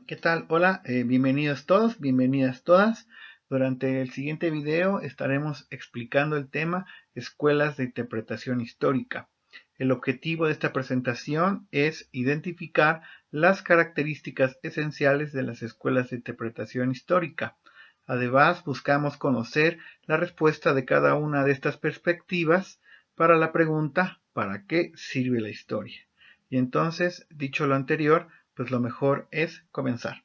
¿Qué tal? Hola, bienvenidos todos, bienvenidas todas. Durante el siguiente video estaremos explicando el tema Escuelas de Interpretación Histórica. El objetivo de esta presentación es identificar las características esenciales de las escuelas de interpretación histórica. Además, buscamos conocer la respuesta de cada una de estas perspectivas para la pregunta ¿para qué sirve la historia? Y entonces, dicho lo anterior, pues lo mejor es comenzar.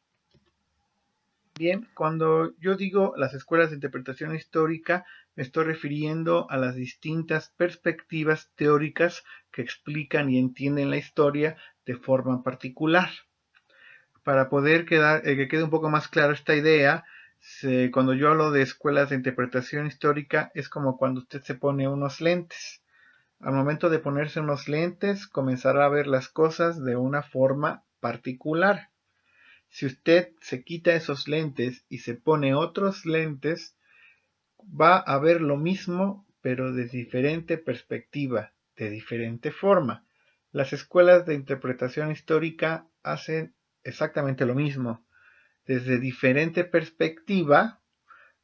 Bien, cuando yo digo las escuelas de interpretación histórica, me estoy refiriendo a las distintas perspectivas teóricas que explican y entienden la historia de forma particular. Para poder que quede un poco más claro esta idea, cuando yo hablo de escuelas de interpretación histórica, es como cuando usted se pone unos lentes. Al momento de ponerse unos lentes, comenzará a ver las cosas de una forma particular. Si usted se quita esos lentes y se pone otros lentes, va a ver lo mismo, pero de diferente perspectiva, de diferente forma. Las escuelas de interpretación histórica hacen exactamente lo mismo. Desde diferente perspectiva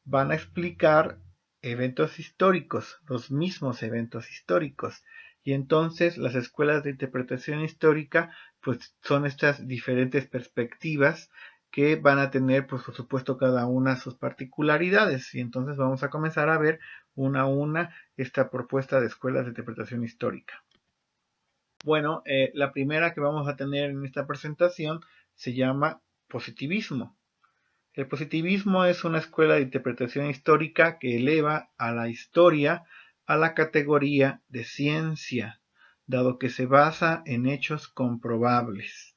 van a explicar eventos históricos, los mismos eventos históricos. Y entonces las escuelas de interpretación histórica pues son estas diferentes perspectivas que van a tener pues por supuesto cada una sus particularidades. Y entonces vamos a comenzar a ver una a una esta propuesta de escuelas de interpretación histórica. Bueno, la primera que vamos a tener en esta presentación se llama positivismo. El positivismo es una escuela de interpretación histórica que eleva a la historia a la categoría de ciencia, dado que se basa en hechos comprobables.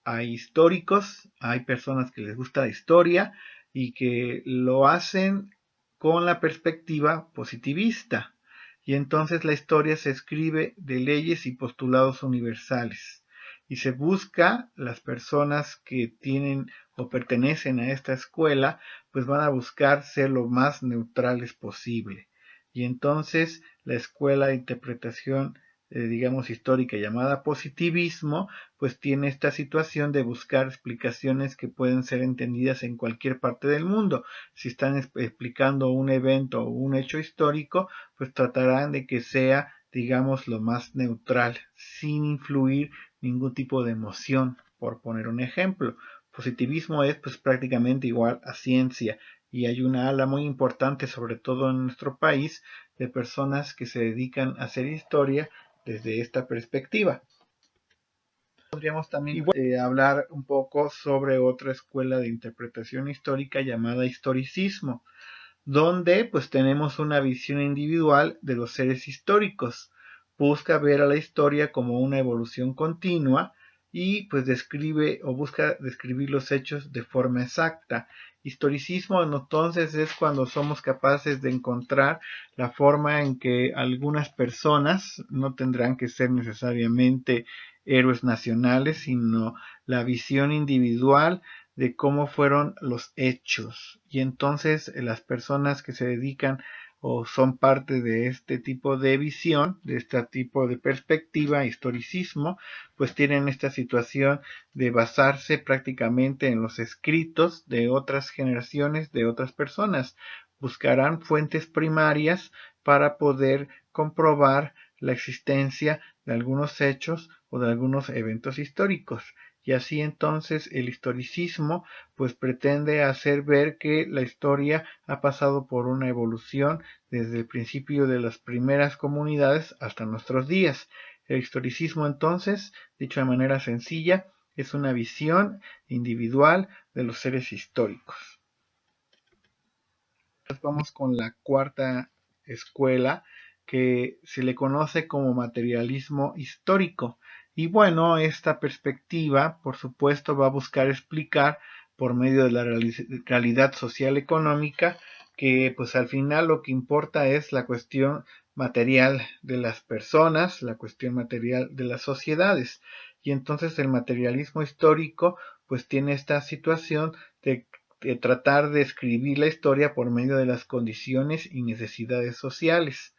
Hay históricos, hay personas que les gusta la historia y que lo hacen con la perspectiva positivista. Y entonces la historia se escribe de leyes y postulados universales. Y se busca las personas que tienen o pertenecen a esta escuela, pues van a buscar ser lo más neutrales posible. Y entonces la escuela de interpretación, digamos, histórica llamada positivismo, pues tiene esta situación de buscar explicaciones que pueden ser entendidas en cualquier parte del mundo. Si están explicando un evento o un hecho histórico, pues tratarán de que sea, digamos, lo más neutral, sin influir ningún tipo de emoción, por poner un ejemplo. Positivismo es pues prácticamente igual a ciencia y hay una ala muy importante, sobre todo en nuestro país, de personas que se dedican a hacer historia desde esta perspectiva. Podríamos también hablar un poco sobre otra escuela de interpretación histórica llamada historicismo, donde pues tenemos una visión individual de los seres históricos. Busca ver a la historia como una evolución continua y pues describe o busca describir los hechos de forma exacta. Historicismo entonces es cuando somos capaces de encontrar la forma en que algunas personas, no tendrán que ser necesariamente héroes nacionales, sino la visión individual de cómo fueron los hechos. Y entonces las personas que se dedican o son parte de este tipo de visión, de este tipo de perspectiva, historicismo, pues tienen esta situación de basarse prácticamente en los escritos de otras generaciones, de otras personas. Buscarán fuentes primarias para poder comprobar la existencia de algunos hechos o de algunos eventos históricos. Y así entonces el historicismo pues pretende hacer ver que la historia ha pasado por una evolución desde el principio de las primeras comunidades hasta nuestros días. El historicismo entonces, dicho de manera sencilla, es una visión individual de los seres históricos. Vamos con la cuarta escuela, que se le conoce como materialismo histórico. Y bueno, esta perspectiva, por supuesto, va a buscar explicar por medio de la realidad social económica que pues al final lo que importa es la cuestión material de las personas, la cuestión material de las sociedades. Y entonces el materialismo histórico pues tiene esta situación de tratar de escribir la historia por medio de las condiciones y necesidades sociales.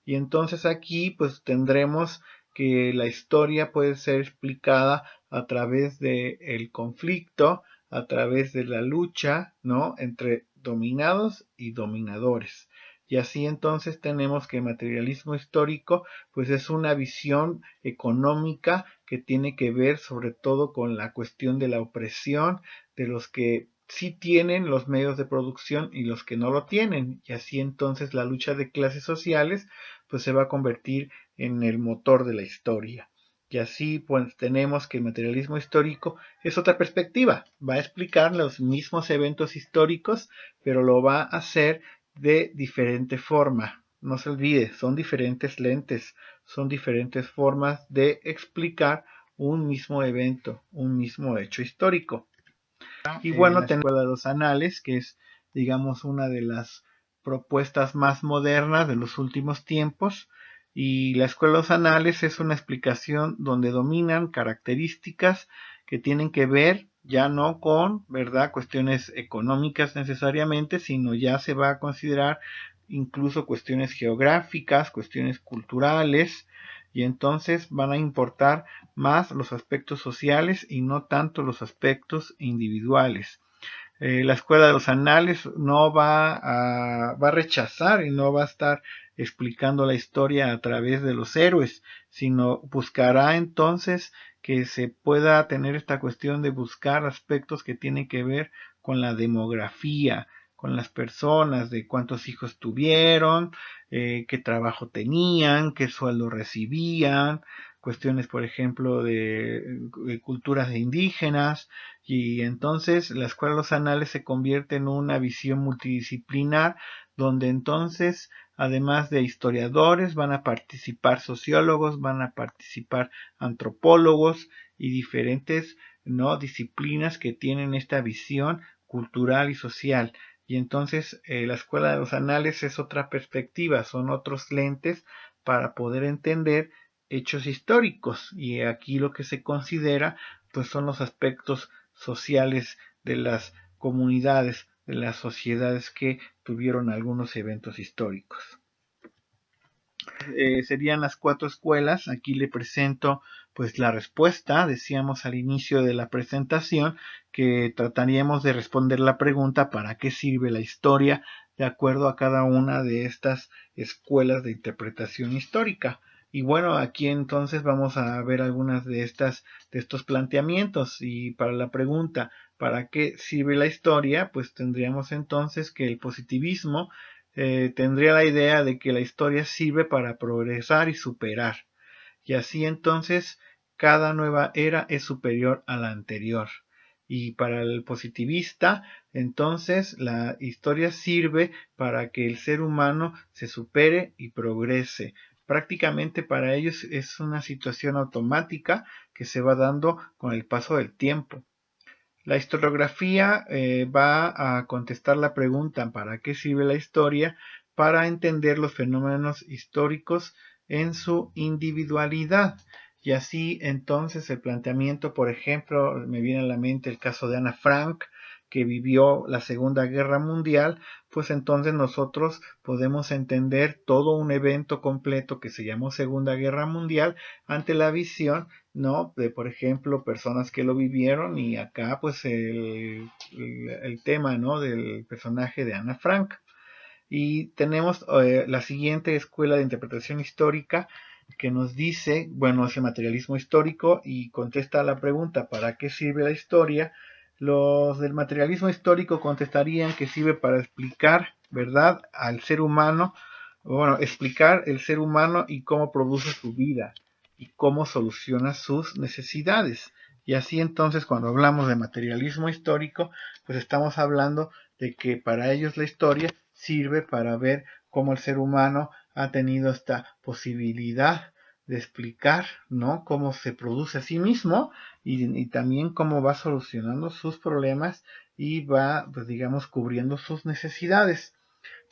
Y entonces aquí pues tendremos que la historia puede ser explicada a través del conflicto, a través de la lucha, ¿no?, entre dominados y dominadores. Y así entonces tenemos que el materialismo histórico pues es una visión económica que tiene que ver sobre todo con la cuestión de la opresión de los que sí tienen los medios de producción y los que no lo tienen. Y así entonces la lucha de clases sociales pues se va a convertir en el motor de la historia. Y así pues tenemos que el materialismo histórico es otra perspectiva, va a explicar los mismos eventos históricos, pero lo va a hacer de diferente forma. No se olvide, son diferentes lentes, son diferentes formas de explicar un mismo evento, un mismo hecho histórico. Y bueno, tenemos la escuela de los anales, que es, digamos, una de las propuestas más modernas de los últimos tiempos. Y la escuela de los anales es una explicación donde dominan características que tienen que ver ya no con, ¿verdad?, cuestiones económicas necesariamente, sino ya se va a considerar incluso cuestiones geográficas, cuestiones culturales, y entonces van a importar más los aspectos sociales y no tanto los aspectos individuales. La escuela de los anales no va a rechazar y no va a estar explicando la historia a través de los héroes, sino buscará entonces que se pueda tener esta cuestión de buscar aspectos que tienen que ver con la demografía, con las personas, de cuántos hijos tuvieron, qué trabajo tenían, qué sueldo recibían, cuestiones, por ejemplo, de culturas de indígenas, y entonces la escuela de los anales se convierte en una visión multidisciplinar, donde entonces, además de historiadores, van a participar sociólogos, van a participar antropólogos y diferentes, ¿no?, disciplinas que tienen esta visión cultural y social. Y entonces la escuela de los anales es otra perspectiva, son otros lentes para poder entender hechos históricos, y aquí lo que se considera pues son los aspectos sociales de las comunidades, de las sociedades que tuvieron algunos eventos históricos. Serían las 4 escuelas. Aquí le presento pues la respuesta. Decíamos al inicio de la presentación que trataríamos de responder la pregunta ¿para qué sirve la historia?, de acuerdo a cada una de estas escuelas de interpretación histórica. Y bueno, aquí entonces vamos a ver algunas de estos planteamientos. Y para la pregunta ¿para qué sirve la historia?, pues tendríamos entonces que el positivismo tendría la idea de que la historia sirve para progresar y superar, y así entonces cada nueva era es superior a la anterior. Y para el positivista, entonces la historia sirve para que el ser humano se supere y progrese. Prácticamente para ellos es una situación automática que se va dando con el paso del tiempo. La historiografía va a contestar la pregunta ¿para qué sirve la historia?, para entender los fenómenos históricos en su individualidad. Y así entonces el planteamiento, por ejemplo, me viene a la mente el caso de Ana Frank, que vivió la Segunda Guerra Mundial, pues entonces nosotros podemos entender todo un evento completo que se llamó Segunda Guerra Mundial ante la visión, ¿no?, de, por ejemplo, personas que lo vivieron, y acá pues el tema, ¿no?, del personaje de Ana Frank. Y tenemos la siguiente escuela de interpretación histórica que nos dice, bueno, es el materialismo histórico, y contesta a la pregunta ¿para qué sirve la historia? Los del materialismo histórico contestarían que sirve para explicar, ¿verdad?, al ser humano, bueno, explicar el ser humano y cómo produce su vida y cómo soluciona sus necesidades. Y así entonces cuando hablamos de materialismo histórico, pues estamos hablando de que para ellos la historia sirve para ver cómo el ser humano ha tenido esta posibilidad de explicar, ¿no?, cómo se produce a sí mismo, y también cómo va solucionando sus problemas y va, pues digamos, cubriendo sus necesidades.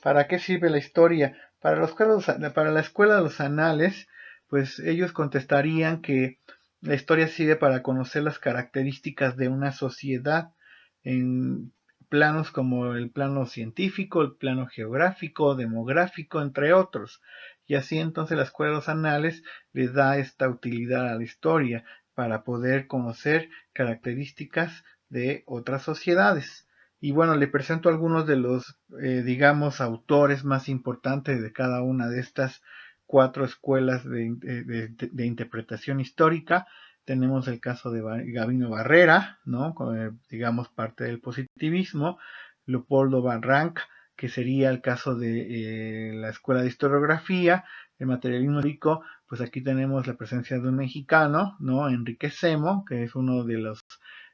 ¿Para qué sirve la historia? Para la escuela de los anales, pues ellos contestarían que la historia sirve para conocer las características de una sociedad en planos como el plano científico, el plano geográfico, demográfico, entre otros. Y así entonces la escuela de los anales le da esta utilidad a la historia para poder conocer características de otras sociedades. Y bueno, le presento algunos de los, digamos, autores más importantes de cada una de estas 4 escuelas de interpretación histórica. Tenemos el caso de Gabino Barrera, ¿no? Digamos, parte del positivismo. Leopoldo Van Rank, que sería el caso de la escuela de historiografía. El materialismo histórico, pues aquí tenemos la presencia de un mexicano, ¿no? Enrique Semo, que es uno de los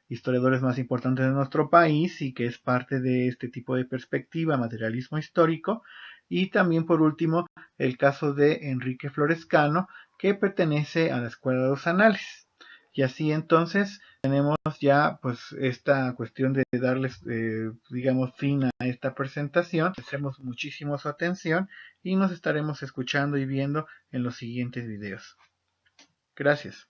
historiadores más importantes de nuestro país y que es parte de este tipo de perspectiva, materialismo histórico. Y también, por último, el caso de Enrique Florescano, que pertenece a la Escuela de los Anales. Y así entonces tenemos ya pues esta cuestión de darles digamos fin a esta presentación. Agradecemos muchísimo su atención y nos estaremos escuchando y viendo en los siguientes videos. Gracias.